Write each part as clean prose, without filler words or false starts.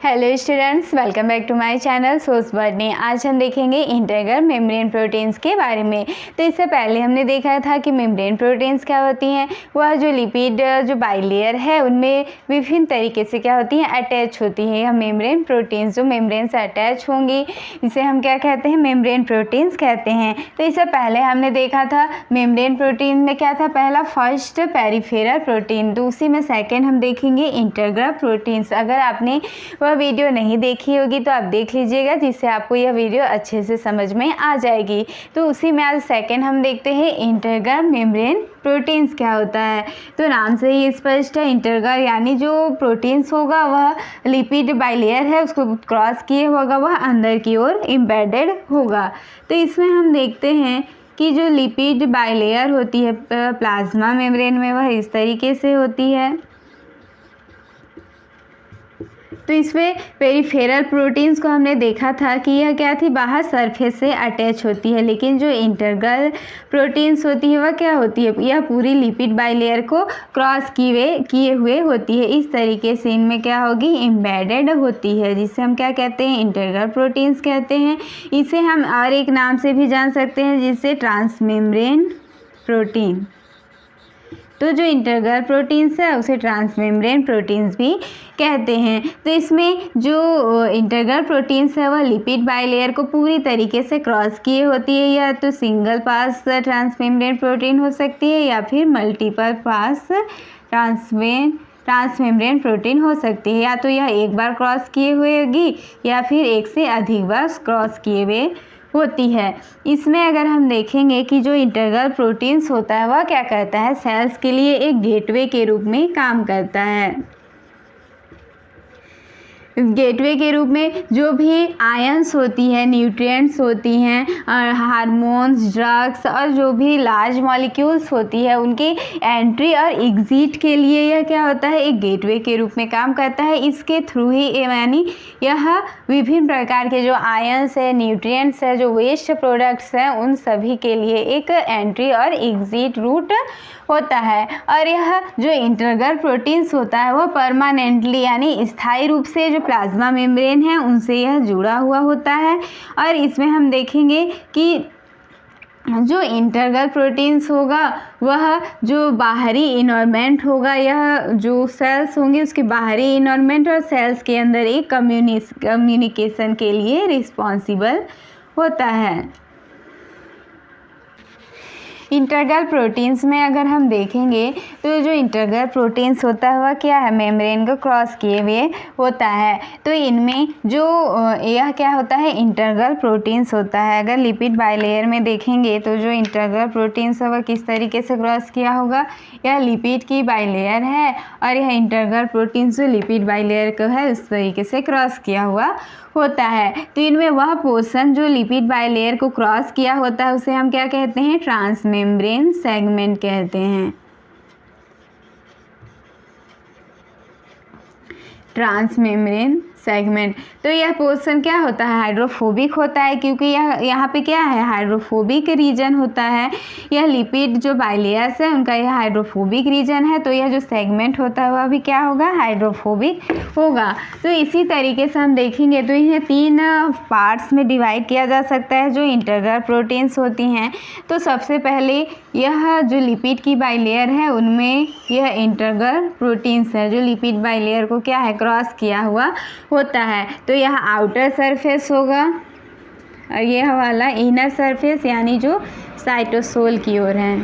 Hello students, welcome back to my channel सोर्स बर्डनी। आज हम देखेंगे इंटीग्रल मेम्ब्रेन प्रोटीन्स के बारे में। तो इससे पहले हमने देखा था कि मेम्ब्रेन प्रोटीन्स क्या होती हैं। वह जो लिपिड जो बाइलेयर है उनमें विभिन्न तरीके से क्या होती हैं, अटैच होती है। यह मेम्ब्रेन प्रोटीन्स जो मेम्ब्रेन से अटैच होंगी इसे हम क्या कहते हैं, मेम्ब्रेन प्रोटीन्स कहते हैं। तो इससे पहले हमने देखा था मेम्ब्रेन प्रोटीन में क्या था, पहला फर्स्ट पेरिफेरल प्रोटीन, तो उसी में सेकेंड हम देखेंगे इंटीग्रल प्रोटीन्स। अगर आपने वह वीडियो नहीं देखी होगी तो आप देख लीजिएगा, जिससे आपको यह वीडियो अच्छे से समझ में आ जाएगी। तो उसी में आज सेकेंड हम देखते हैं इंटीग्रल मेम्ब्रेन प्रोटीन्स क्या होता है। तो नाम से ही स्पष्ट है, इंटीग्रल यानी जो प्रोटीन्स होगा वह लिपिड बाइलेयर है उसको क्रॉस किए होगा, वह अंदर की ओर एम्बेडेड होगा। तो इसमें हम देखते हैं कि जो लिपिड बाइलेयर होती है प्लाज्मा मेम्ब्रेन में वह इस तरीके से होती है। तो इसमें पेरिफेरल प्रोटीन्स को हमने देखा था कि यह क्या थी, बाहर सरफेस से अटैच होती है, लेकिन जो इंटीग्रल प्रोटीन्स होती है वह क्या होती है, यह पूरी लिपिड बाइलेयर को क्रॉस किए हुए होती है। इस तरीके से इनमें क्या होगी, एम्बेडेड होती है, जिसे हम क्या कहते हैं, इंटीग्रल प्रोटीन्स कहते हैं। इसे हम और एक नाम से भी जान सकते हैं, जिससे ट्रांसमेम्ब्रेन प्रोटीन। तो जो इंटीग्रल प्रोटीन्स है उसे ट्रांसमेम्ब्रेन प्रोटीन्स भी कहते हैं। तो इसमें जो इंटीग्रल प्रोटीन्स है वह लिपिड बाइलेयर को पूरी तरीके से क्रॉस किए होती है, या तो सिंगल पास ट्रांसमेम्ब्रेन प्रोटीन हो सकती है या फिर मल्टीपल पास ट्रांसमेम्ब्रेन प्रोटीन हो सकती है। या तो यह एक बार क्रॉस किए हुए होगी या फिर एक से अधिक बार क्रॉस किए हुए होती है। इसमें अगर हम देखेंगे कि जो इंटीग्रल प्रोटीन्स होता है वह क्या करता है, सेल्स के लिए एक गेटवे के रूप में काम करता है। गेटवे के रूप में जो भी आयंस होती है, न्यूट्रिएंट्स होती हैं और हार्मोन्स, ड्रग्स और जो भी लार्ज मॉलिक्यूल्स होती है उनके एंट्री और एग्जिट के लिए यह क्या होता है, एक गेटवे के रूप में काम करता है। इसके थ्रू ही यानी यह विभिन्न प्रकार के जो आयंस है, न्यूट्रिएंट्स है, जो वेस्ट प्रोडक्ट्स हैं, उन सभी के लिए एक एंट्री और एग्जिट रूट होता है। और यह जो इंटीग्रल प्रोटीन्स होता है वह परमानेंटली यानी स्थायी रूप से जो प्लाज्मा मेम्ब्रेन है उनसे यह जुड़ा हुआ होता है। और इसमें हम देखेंगे कि जो इंटीग्रल प्रोटीन्स होगा वह जो बाहरी इन्वायरमेंट होगा, यह जो सेल्स होंगे उसके बाहरी इन्वायरमेंट और सेल्स के अंदर एक कम्युनिकेशन के लिए रिस्पॉन्सिबल होता है। इंटीग्रल प्रोटीन्स में अगर हम देखेंगे तो जो इंटीग्रल प्रोटीन्स होता है वह क्या है, मेम्ब्रेन को क्रॉस किए हुए होता है। तो इनमें जो यह क्या होता है, इंटीग्रल प्रोटीन्स होता है। अगर लिपिड बाइलेयर में देखेंगे तो जो इंटीग्रल प्रोटीन्स है वह किस तरीके से क्रॉस किया होगा, यह लिपिड की बाइलेयर है और यह इंटीग्रल प्रोटीन्स जो लिपिड बाइलेयर को है उस तरीके से क्रॉस किया हुआ होता है। तो इनमें वह पोर्शन जो लिपिड बाइलेयर को क्रॉस किया होता है उसे हम क्या कहते हैं, ट्रांसमेम्ब्रेन सेगमेंट कहते हैं। Transmembrane segment. तो यह पोर्शन क्या होता है, हाइड्रोफोबिक होता है, क्योंकि यह यहाँ पे क्या है, हाइड्रोफोबिक रीजन होता है। यह लिपिड जो बाइलेयर्स है उनका यह हाइड्रोफोबिक रीजन है, तो यह जो सेगमेंट होता है वह भी क्या होगा, हाइड्रोफोबिक होगा। तो इसी तरीके से हम देखेंगे तो इन्हें तीन पार्ट्स में डिवाइड किया जा सकता है जो इंटीग्रल प्रोटीन्स होती हैं। तो सबसे पहले यह जो लिपिड की बाइलेयर है उनमें यह इंटीग्रल प्रोटीन्स है जो लिपिड बाइलेयर को क्या है, क्रॉस किया हुआ होता है। तो यह आउटर सरफेस होगा और यह वाला इनर सरफेस यानी जो साइटोसोल की ओर है।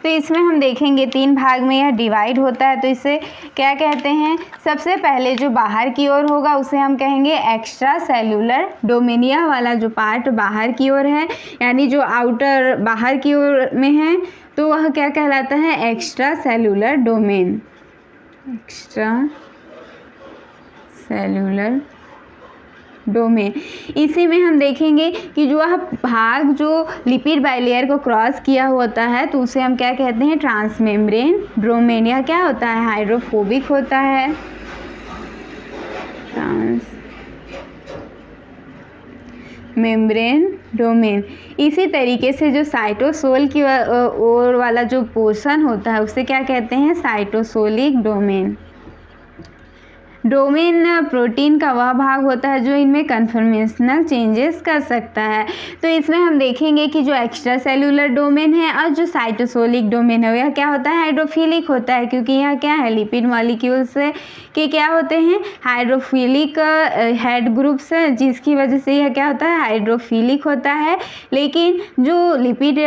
तो इसमें हम देखेंगे तीन भाग में यह डिवाइड होता है। तो इसे क्या कहते हैं, सबसे पहले जो बाहर की ओर होगा उसे हम कहेंगे एक्स्ट्रा सेलुलर डोमेन। यह वाला जो पार्ट बाहर की ओर है यानी जो आउटर बाहर की ओर में है तो वह क्या कहलाता है, extra cellular domain. Extra cellular domain. इसी में हम देखेंगे कि जो वह भाग जो लिपिड बाइलेयर को क्रॉस किया होता है तो उसे हम क्या कहते हैं, ट्रांसमेम्ब्रेन डोमेन। यह क्या होता है, हाइड्रोफोबिक होता है। Membrane domain. इसी तरीके से जो साइटोसोल की ओर वाला जो पोर्शन होता है उसे क्या कहते हैं, साइटोसोलिक डोमेन। डोमेन प्रोटीन का वह भाग होता है जो इनमें कन्फर्मेशनल चेंजेस कर सकता है। तो इसमें हम देखेंगे कि जो एक्स्ट्रा सेलुलर डोमेन है और जो साइटोसोलिक डोमेन है यह क्या होता है, हाइड्रोफिलिक होता है, क्योंकि यह क्या है, लिपिड मॉलिक्यूल्स के क्या होते हैं, हाइड्रोफिलिक हेड ग्रुप्स हैं, जिसकी वजह से यह क्या होता है, हाइड्रोफिलिक होता है। लेकिन जो लिपिड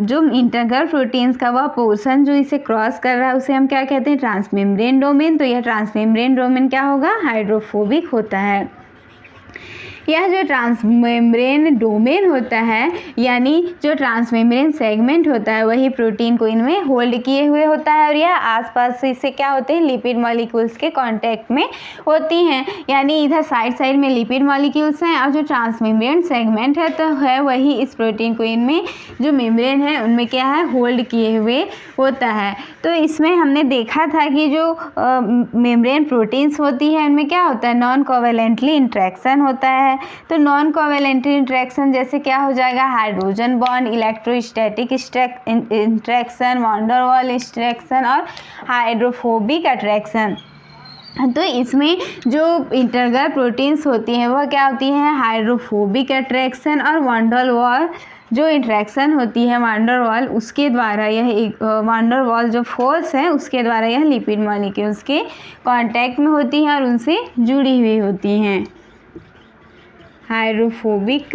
जो इंटीग्रल प्रोटीन्स का वह पोर्शन जो इसे क्रॉस कर रहा है उसे हम क्या कहते हैं, ट्रांसमेम्ब्रेन डोमेन। तो यह ट्रांसमेम्ब्रेन डोमेन क्या होगा, हाइड्रोफोबिक होता है। यह जो ट्रांसमेम्ब्रेन डोमेन होता है यानी जो ट्रांसमेम्ब्रेन सेगमेंट होता है वही प्रोटीन को इनमें होल्ड किए हुए होता है और यह आसपास इससे क्या होते हैं, लिपिड मॉलिक्यूल्स के कांटेक्ट में होती हैं। यानी इधर साइड में लिपिड मॉलिक्यूल्स हैं और जो ट्रांसमेम्ब्रेन सेगमेंट है तो है वही इस प्रोटीन को इनमें जो मेम्ब्रेन है उनमें क्या है, होल्ड किए हुए होता है। तो इसमें हमने देखा था कि जो मेम्ब्रेन प्रोटीन्स होती है उनमें क्या होता है, नॉन कोवेलेंटली इंट्रैक्शन होता है। तो नॉन कोवेलेंटली इंट्रैक्शन जैसे क्या हो जाएगा, hydrogen bond, electrostatic interaction, van der Waals interaction और हाइड्रोफोबिक अट्रैक्शन। तो इसमें जो इंटीग्रल प्रोटीन्स होती हैं वह क्या होती हैं, हाइड्रोफोबिक अट्रैक्शन और वैन डर वाल जो इंट्रैक्शन होती है वैन डर वाल, उसके द्वारा यह एक वैन डर वाल जो फोर्स है उसके द्वारा यह लिपिड मॉलिक्यूल्स के कांटेक्ट में होती हैं और उनसे जुड़ी हुई होती हैं। हाइड्रोफोबिक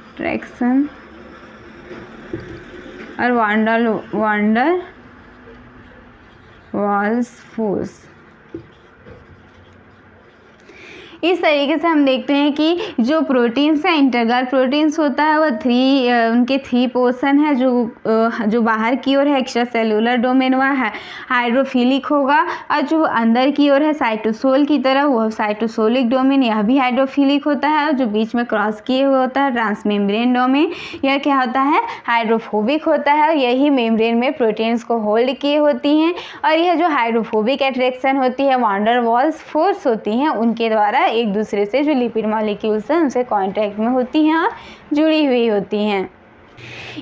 अट्रैक्शन और वैन डर वाल्स फोर्स। इस तरीके से हम देखते हैं कि जो प्रोटीन्स हैं, इंटीग्रल प्रोटीन्स होता है वह उनके थ्री पोर्शन है। जो बाहर की ओर है एक्स्ट्रा सेलुलर डोमेन वह है हाइड्रोफिलिक होगा और जो अंदर की ओर है साइटोसोल की तरह वह साइटोसोलिक डोमेन, यह भी हाइड्रोफिलिक होता है। और जो बीच में क्रॉस किए हुए होता है ट्रांसमेम्ब्रेन डोमेन, यह क्या होता है, हाइड्रोफोबिक होता है। और यही मेम्ब्रेन में प्रोटीन्स को होल्ड किए होती हैं और यह जो हाइड्रोफोबिक अट्रैक्शन होती है वैन डर वाल्स फोर्स होती हैं, उनके द्वारा एक दूसरे से जो लिपिड मॉलिक्यूल्स हैं उनसे कांटेक्ट में होती हैं और जुड़ी हुई होती हैं।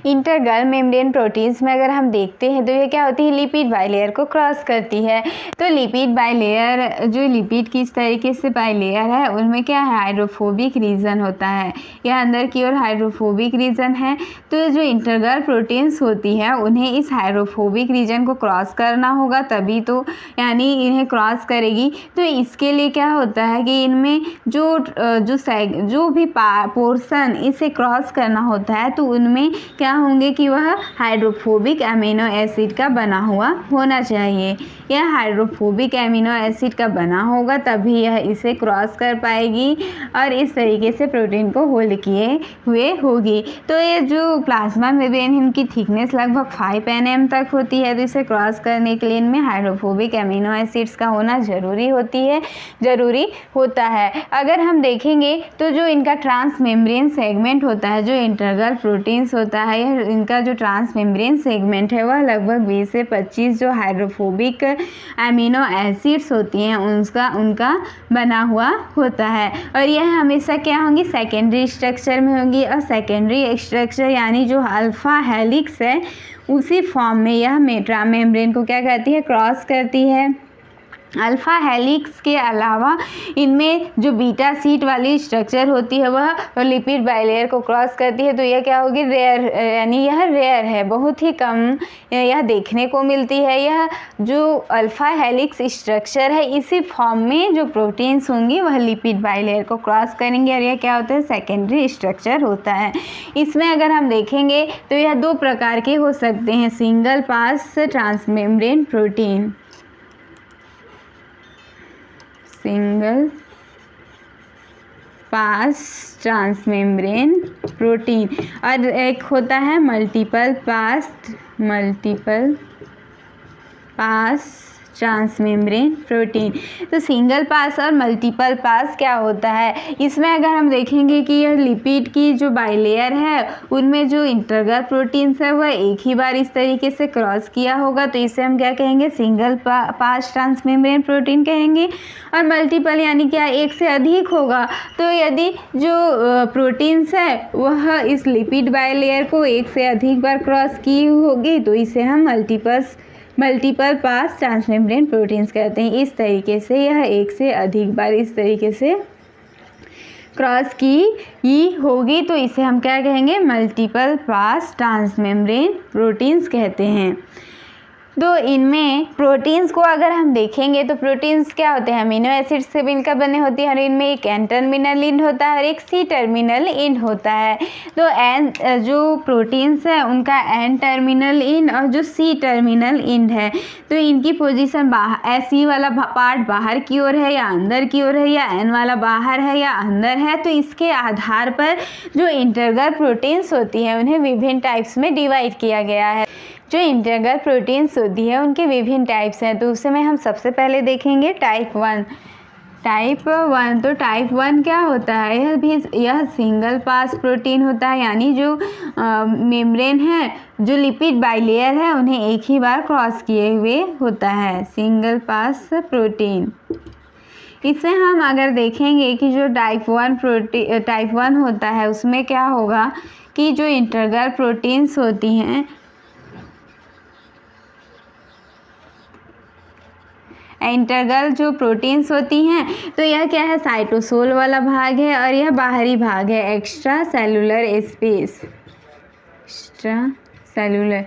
इंटीग्रल मेम्ब्रेन प्रोटीन्स में अगर हम देखते हैं तो ये क्या होती है, लिपिड बाइलेयर को क्रॉस करती है। तो लिपिड बाइलेयर जो लिपिड की इस तरीके से बाइलेयर है उनमें क्या है, हाइड्रोफोबिक रीजन होता है, यह अंदर की ओर हाइड्रोफोबिक रीजन है। तो जो इंटीग्रल प्रोटीन्स होती है उन्हें इस हाइड्रोफोबिक रीजन को क्रॉस करना होगा तभी तो, यानी इन्हें क्रॉस करेगी। तो इसके लिए क्या होता है कि इनमें जो भी पोर्शन इसे क्रॉस करना होता है तो उनमें क्या होंगे कि वह हाइड्रोफोबिक अमीनो एसिड का बना हुआ होना चाहिए। यह हाइड्रोफोबिक अमीनो एसिड का बना होगा तभी यह इसे क्रॉस कर पाएगी और इस तरीके से प्रोटीन को होल्ड किए हुए होगी। तो ये जो प्लाज्मा मेम्ब्रेन इनकी थिकनेस लगभग 5 nm तक होती है। तो इसे क्रॉस करने के लिए इनमें हाइड्रोफोबिक अमीनो एसिड्स का होना ज़रूरी होता है। अगर हम देखेंगे तो जो इनका ट्रांसमेम्ब्रेन सेगमेंट होता है, जो इंटीग्रल प्रोटीन्स होता है, यह इनका जो ट्रांसमेम्ब्रेन सेगमेंट है वह लगभग 20 से 25 जो हाइड्रोफोबिक अमीनो एसिड्स होती हैं उनका बना हुआ होता है और यह हमेशा क्या होंगी, सेकेंडरी स्ट्रक्चर में होंगी। और सेकेंडरी स्ट्रक्चर यानी जो अल्फा हेलिक्स है उसी फॉर्म में यह मेम्ब्रेन को क्या करती है, क्रॉस करती है। अल्फ़ा हेलिक्स के अलावा इनमें जो बीटा सीट वाली स्ट्रक्चर होती है वह लिपिड बाइलेयर को क्रॉस करती है। तो यह क्या होगी, रेयर, यानी यह रेयर है, बहुत ही कम यह देखने को मिलती है। यह जो अल्फ़ा हेलिक्स स्ट्रक्चर है इसी फॉर्म में जो प्रोटीन्स होंगी वह लिपिड बाइलेयर को क्रॉस करेंगे और यह क्या होता है, सेकेंडरी स्ट्रक्चर होता है। इसमें अगर हम देखेंगे तो यह 2 प्रकार के हो सकते हैं, single pass transmembrane protein, single pass transmembrane protein, और एक होता है मल्टीपल पास ट्रांसमेम्ब्रेन प्रोटीन। तो सिंगल पास और मल्टीपल पास क्या होता है, इसमें अगर हम देखेंगे कि यह लिपिड की जो बाइलेयर है उनमें जो इंटरगर प्रोटीन्स है वह एक ही बार इस तरीके से क्रॉस किया होगा, तो इसे हम क्या कहेंगे, सिंगल पास ट्रांसमेम्ब्रेन प्रोटीन कहेंगे। और मल्टीपल यानी क्या, एक से अधिक होगा, तो यदि जो प्रोटीन्स है वह इस लिपिड बाइलेयर को एक से अधिक बार क्रॉस की होगी, तो इसे हम मल्टीपल पास ट्रांसमेम्ब्रेन प्रोटीन्स कहते हैं। इस तरीके से यह एक से अधिक बार इस तरीके से क्रॉस की होगी, तो इसे हम क्या कहेंगे, मल्टीपल पास ट्रांसमेम्ब्रेन प्रोटीन्स कहते हैं। तो इनमें प्रोटीन्स को अगर हम देखेंगे तो प्रोटीन्स क्या होते हैं, अमीनो एसिड्स से मिलकर बने होती है और इनमें एक एन टर्मिनल इंड होता है और एक सी टर्मिनल इंड होता है। तो एन जो प्रोटीन्स है उनका एन टर्मिनल इंड और जो सी टर्मिनल इंड है, तो इनकी पोजीशन बाहर, सी वाला पार्ट बाहर की ओर है या अंदर की ओर है, या एन वाला बाहर है या अंदर है, तो इसके आधार पर जो इंटरगर प्रोटीन्स होती है उन्हें विभिन्न टाइप्स में डिवाइड किया गया है। जो इंटरगर प्रोटीन्स होती है उनके विभिन्न टाइप्स हैं, तो उसमें हम सबसे पहले देखेंगे टाइप 1। तो टाइप 1 क्या होता है, यह सिंगल पास प्रोटीन होता है, यानी जो मेम्ब्रेन है, जो लिपिड बाइलेयर है उन्हें एक ही बार क्रॉस किए हुए होता है, सिंगल पास प्रोटीन। इसमें हम अगर देखेंगे कि जो टाइप 1 होता है उसमें क्या होगा कि जो इंटरगर प्रोटीन्स होती हैं, इंटरगर जो प्रोटीन्स होती हैं, तो यह क्या है, साइटोसोल वाला भाग है और यह बाहरी भाग है, extra cellular space, extra cellular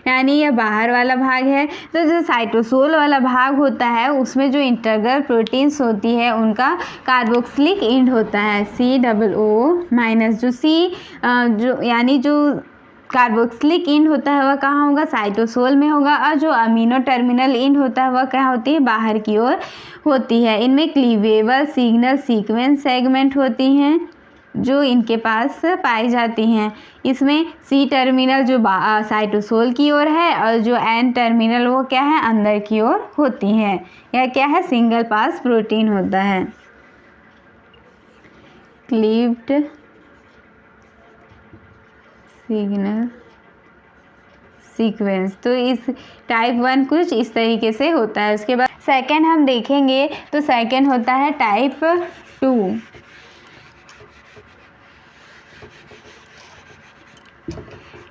यानी यह बाहर वाला भाग है। तो जो साइटोसोल वाला भाग होता है उसमें जो इंटरगर प्रोटीन्स होती है उनका कार्बोक्सिलिक एंड होता है, COO- जो सी जो यानी जो कार्बोक्सिलिक एंड होता है वह कहाँ होगा, साइटोसोल में होगा, और जो अमीनो टर्मिनल एंड होता है वह क्या होती है, बाहर की ओर होती है। इनमें क्लीवेबल सिग्नल सीक्वेंस सेगमेंट होती हैं जो इनके पास पाई जाती हैं। इसमें सी टर्मिनल जो साइटोसोल की ओर है और जो एन टर्मिनल वो क्या है, अंदर की ओर होती हैं। यह क्या है, सिंगल पास प्रोटीन होता है। क्लीव्ड सिग्नल सीक्वेंस, तो इस टाइप 1 कुछ इस तरीके से होता है। उसके बाद सेकंड हम देखेंगे तो सेकंड होता है टाइप 2।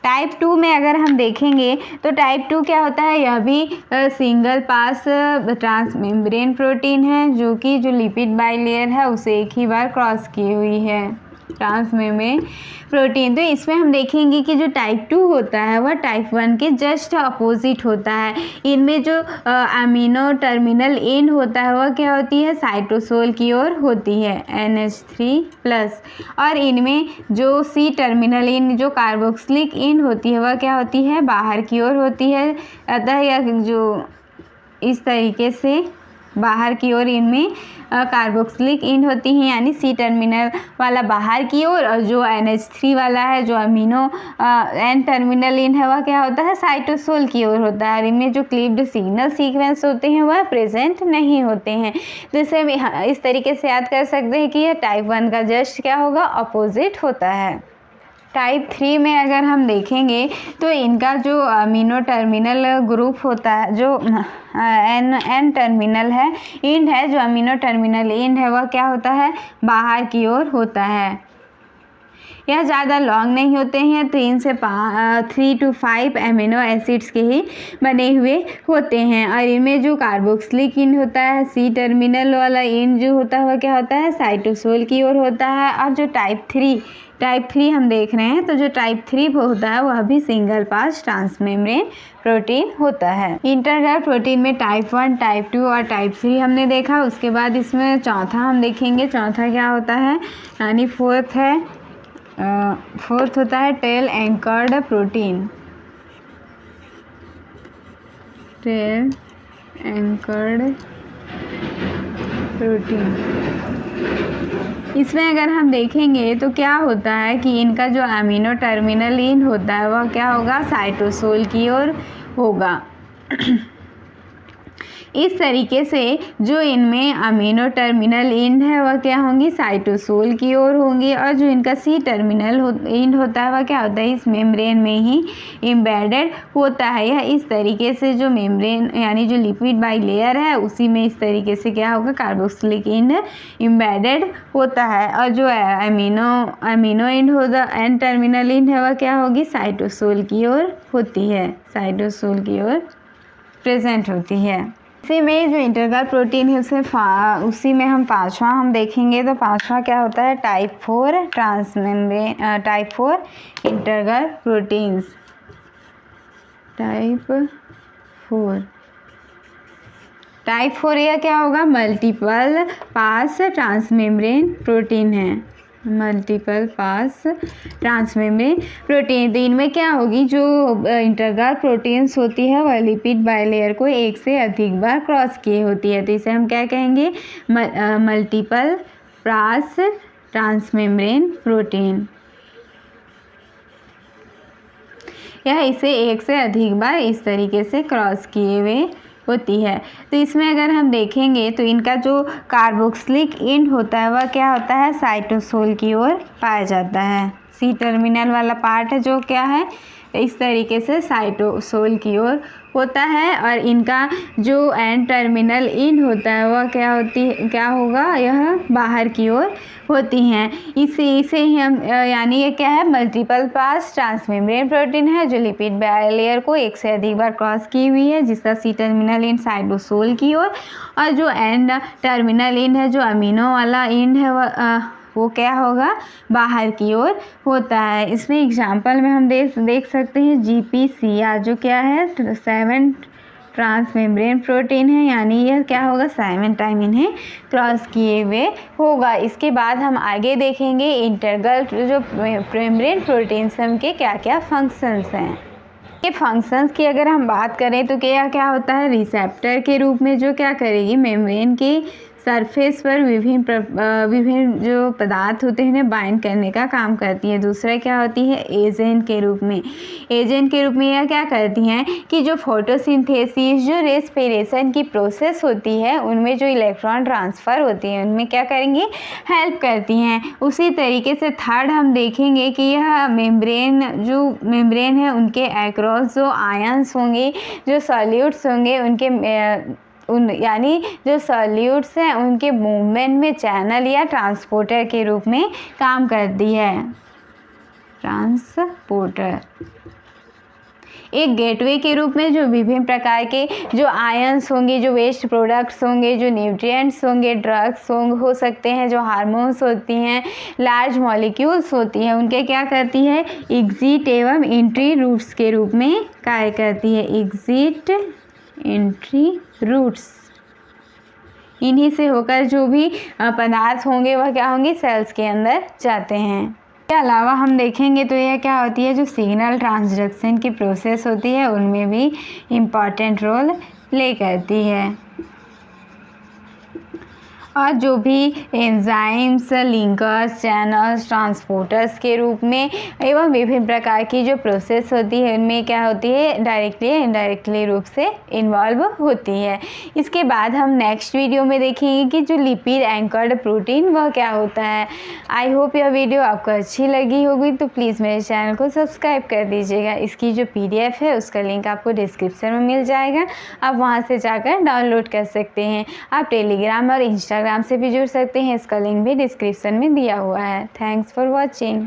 टाइप 2 में अगर हम देखेंगे तो टाइप 2 क्या होता है, यह भी सिंगल पास ट्रांसमेम्ब्रेन प्रोटीन है जो कि जो लिपिड बाइलेयर है उसे एक ही बार क्रॉस की हुई है, ट्रांसमेम्ब्रेन प्रोटीन। तो इसमें हम देखेंगे कि जो टाइप 2 होता है वह टाइप 1 के जस्ट अपोजिट होता है। इनमें जो अमीनो टर्मिनल एंड होता है वह क्या होती है, साइटोसोल की ओर होती है, NH3+, और इनमें जो सी टर्मिनल एंड जो कार्बोक्सिलिक एंड होती है वह क्या होती है, बाहर की ओर होती है। अतः यह जो इस तरीके से बाहर की ओर इनमें कार्बोक्सिलिक एंड होती हैं, यानी सी टर्मिनल वाला बाहर की ओर, और जो NH3 वाला है जो अमीनो एन टर्मिनल एंड है वह क्या होता है, साइटोसोल की ओर होता है। और इनमें जो क्लीव्ड सिग्नल सीक्वेंस होते हैं वह प्रेजेंट नहीं होते हैं। तो इसे इस तरीके से याद कर सकते हैं कि यह टाइप 1 का जस्ट क्या होगा, अपोजिट होता है। टाइप 3 में अगर हम देखेंगे तो इनका जो अमीनो टर्मिनल ग्रुप होता है, जो एन टर्मिनल है एंड है, जो अमीनो टर्मिनल एंड है वह क्या होता है, बाहर की ओर होता है। यह ज़्यादा लॉन्ग नहीं होते हैं, 3 to 5 अमीनो एसिड्स के ही बने हुए होते हैं। और इनमें जो कार्बोक्सिलिक एंड होता है, सी टर्मिनल वाला एंड जो होता है वह क्या होता है, साइटोसोल की ओर होता है। और जो टाइप 3 हम देख रहे हैं, तो जो टाइप 3 होता है वह भी सिंगल पास ट्रांसमेम्ब्रेन प्रोटीन होता है। इंटरगर प्रोटीन में टाइप 1, टाइप 2 और टाइप 3 हमने देखा। उसके बाद इसमें चौथा हम देखेंगे, चौथा क्या होता है, यानी फोर्थ होता है tail anchored protein. Tail anchored protein, इसमें अगर हम देखेंगे तो क्या होता है कि इनका जो अमीनो टर्मिनल एंड होता है वह क्या होगा, साइटोसोल की ओर होगा। इस तरीके से जो इनमें अमीनो टर्मिनल एंड है वह क्या होंगी, साइटोसोल की ओर होंगी, और जो इनका सी टर्मिनल एंड होता है वह क्या होता है, इस मेम्ब्रेन में ही एम्बेडेड होता है। यह इस तरीके से जो मेम्ब्रेन यानी जो लिपिड बाइलेयर है उसी में इस तरीके से क्या होगा, कार्बोक्सिलिक एंड एम्बेडेड होता है। और जो अमीनो एंड होता एंड टर्मिनल एंड है वह क्या होगी, साइटोसोल की ओर होती है, साइटोसोल की ओर प्रेजेंट होती है। इसी में जो इंटीग्रल प्रोटीन है उसी में हम पांचवा हम देखेंगे। तो पांचवा क्या होता है, type 4 transmembrane type 4 integral proteins, type 4 यह क्या होगा, मल्टीपल पास ट्रांसमेम्ब्रेन प्रोटीन है, मल्टीपल पास ट्रांसमेम्ब्रेन प्रोटीन। तो इनमें क्या होगी, जो इंटीग्रल प्रोटीन्स होती है वह लिपिड बाइलेयर को एक से अधिक बार क्रॉस किए होती है। तो इसे हम क्या कहेंगे, मल्टीपल पास ट्रांसमेम्ब्रेन प्रोटीन। यह इसे एक से अधिक बार इस तरीके से क्रॉस किए हुए होती है। तो इसमें अगर हम देखेंगे तो इनका जो कार्बोक्सिलिक एंड होता है वह क्या होता है, साइटोसोल की ओर पाया जाता है। सी टर्मिनल वाला पार्ट है जो क्या है, इस तरीके से साइटोसोल की ओर होता है। और इनका जो एंड टर्मिनल एंड होता है वह क्या होगा, यह बाहर की ओर होती हैं। इसे ही हम यानी ये क्या है, मल्टीपल पास ट्रांसमेम्ब्रेन प्रोटीन है जो लिपिड बाइलेयर को एक से अधिक बार क्रॉस की हुई है, जिसका सी टर्मिनल एंड साइटोसोल की ओर, और जो एंड टर्मिनल एंड है जो अमीनो वाला एंड है वो क्या होगा, बाहर की ओर होता है। इसमें एग्जांपल में हम देख सकते हैं GPCR जो क्या है, 7 ट्रांसमेम्ब्रेन प्रोटीन है, यानी यह क्या होगा, 7 टाइम इन्हें क्रॉस किए हुए होगा। इसके बाद हम आगे देखेंगे इंटीग्रल जो मेम्ब्रेन प्रोटीन्स के क्या क्या फंक्शंस हैं। ये फंक्शंस की अगर हम बात करें तो क्या होता है, रिसेप्टर के रूप में जो क्या करेगी, मेम्ब्रेन की सरफेस पर विभिन्न जो पदार्थ होते हैं उन्हें बाइंड करने का काम करती है। दूसरा क्या होती है, एजेंट के रूप में। एजेंट के रूप में यह क्या करती हैं कि जो फोटोसिंथेसिस, जो रेस्पिरेशन की प्रोसेस होती है उनमें जो इलेक्ट्रॉन ट्रांसफ़र होती है उनमें क्या करेंगी, हेल्प करती हैं। उसी तरीके से थर्ड हम देखेंगे कि यह मेम्ब्रेन है उनके अक्रॉस जो आयंस होंगे, जो सॉल्यूट्स होंगे यानी जो सॉल्यूट्स हैं उनके मूवमेंट में चैनल या ट्रांसपोर्टर के रूप में काम करती है, ट्रांसपोर्टर। एक गेटवे के रूप में जो विभिन्न प्रकार के जो आयंस होंगे, जो वेस्ट प्रोडक्ट्स होंगे, जो न्यूट्रिएंट्स होंगे, ड्रग्स हो सकते हैं, जो हार्मोन्स होती हैं, लार्ज मॉलिक्यूल्स होती हैं, उनके क्या करती है, एग्जिट एवं एंट्री रूट्स के रूप में कार्य करती है। एग्जिट, एंट्री, रूट्स, इन्हीं से होकर जो भी पदार्थ होंगे वह क्या होंगे, सेल्स के अंदर जाते हैं। इसके अलावा हम देखेंगे तो यह क्या होती है, जो सिग्नल ट्रांसडक्शन की प्रोसेस होती है उनमें भी इम्पॉर्टेंट रोल प्ले करती है। और जो भी एंजाइम्स, लिंकर्स, चैनल्स, ट्रांसपोर्टर्स के रूप में एवं विभिन्न प्रकार की जो प्रोसेस होती है उनमें क्या होती है, डायरेक्टली या इनडायरेक्टली रूप से इन्वॉल्व होती है। इसके बाद हम नेक्स्ट वीडियो में देखेंगे कि जो लिपिड एंकर्ड प्रोटीन वह क्या होता है। आई होप यह वीडियो आपको अच्छी लगी होगी, तो प्लीज़ मेरे चैनल को सब्सक्राइब कर दीजिएगा। इसकी जो PDF है उसका लिंक आपको डिस्क्रिप्शन में मिल जाएगा, आप वहाँ से जाकर डाउनलोड कर सकते हैं। आप टेलीग्राम और इंस्टाग्राम से भी जुड़ सकते हैं, इसका लिंक भी डिस्क्रिप्शन में दिया हुआ है। Thanks for watching.